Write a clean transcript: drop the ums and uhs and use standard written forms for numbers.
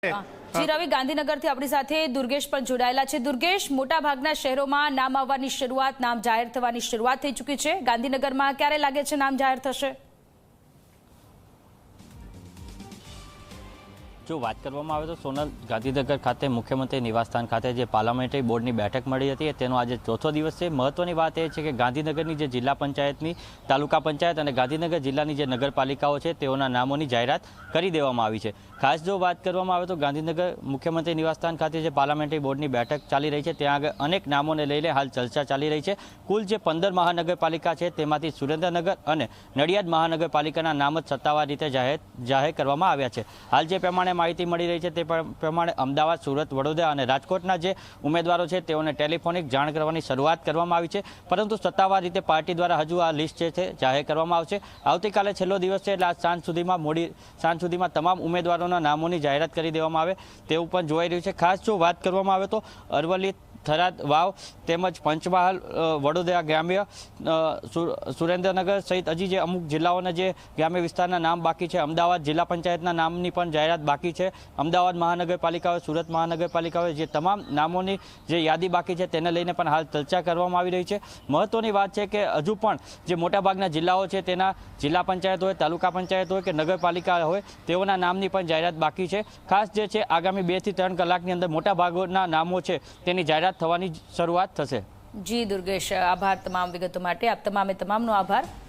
જી રવિ, ગાંધીનગરથી આપણી સાથે દુર્ગેશ પણ જોડાયેલા છે। દુર્ગેશ, મોટા ભાગના શહેરોમાં નામ આવવાની શરૂઆત, નામ જાહેર થવાની શરૂઆત થઈ ચૂકી છે। ગાંધીનગરમાં ક્યારે લાગે છે નામ જાહેર થશે? જો વાત કરવામાં આવે તો સોનલ, ગાંધીનગર ખાતે મુખ્યમંત્રી નિવાસસ્થાન ખાતે જે પાર્લામેન્ટરી બોર્ડની બેઠક મળી હતી તેનો આજે ચોથો દિવસ છે। મહત્વની વાત એ છે કે ગાંધીનગરની જે જિલ્લા પંચાયતની, તાલુકા પંચાયત અને ગાંધીનગર જિલ્લાની જે નગરપાલિકાઓ છે તેઓના નામોની જાહેરાત કરી દેવામાં આવી છે। ખાસ જો વાત કરવામાં આવે તો ગાંધીનગર મુખ્યમંત્રી નિવાસસ્થાન ખાતે જે પાર્લામેન્ટરી બોર્ડની બેઠક ચાલી રહી છે ત્યાં આગળ અનેક નામોને લઈને હાલ ચર્ચા ચાલી રહી છે। કુલ જે 15 મહાનગરપાલિકા છે તેમાંથી સુરેન્દ્રનગર અને નડિયાદ મહાનગરપાલિકાના નામ જ સત્તાવાર રીતે જાહેર કરવામાં આવ્યા છે। હાલ જે પ્રમાણે માહિતી મળી રહી છે તે પ્રમાણે અમદાવાદ, સુરત, વડોદરા અને રાજકોટના જે ઉમેદવારો છે તેઓને ટેલિફોનિક જાણ કરવાની શરૂઆત કરવામાં આવી છે, પરંતુ સત્તાવાર રીતે પાર્ટી દ્વારા હજુ આ લિસ્ટ છે જાહેર કરવામાં આવશે। આવતીકાલે છેલ્લો દિવસ છે એટલે આજ સાંજ સુધીમાં તમામ ઉમેદવારોના નામોની જાહેરાત કરી દેવામાં આવે તેવું પણ જોવાઈ રહ્યું છે। ખાસ જો વાત કરવામાં આવે તો અરવલ્લી, થરાદ, વાવ તેમજ પંચમહાલ, વડોદરા ગ્રામ્ય, સુરેન્દ્રનગર સહિત હજી જે અમુક જિલ્લાઓના જે ગ્રામ્ય વિસ્તારના નામ બાકી છે, અમદાવાદ જિલ્લા પંચાયતના નામની પણ જાહેરાત બાકી છે, અમદાવાદ મહાનગરપાલિકાઓ, સુરત મહાનગરપાલિકાઓ, જે તમામ નામોની જે યાદી બાકી છે તેને લઈને પણ હાલ ચર્ચા કરવામાં આવી રહી છે। મહત્વની વાત છે કે હજુ પણ જે મોટાભાગના જિલ્લાઓ છે તેના જિલ્લા પંચાયત હોય, તાલુકા પંચાયત હોય કે નગરપાલિકા હોય તેઓના નામની પણ જાહેરાત બાકી છે। ખાસ જે છે આગામી 2 થી 3 કલાકની અંદર મોટાભાગના નામો છે તેની જાહેરાત થવાની શરૂઆત થશે। જી દુર્ગેશ, આભાર તમામ વિગતો માટે। આપ તમામનો આભાર।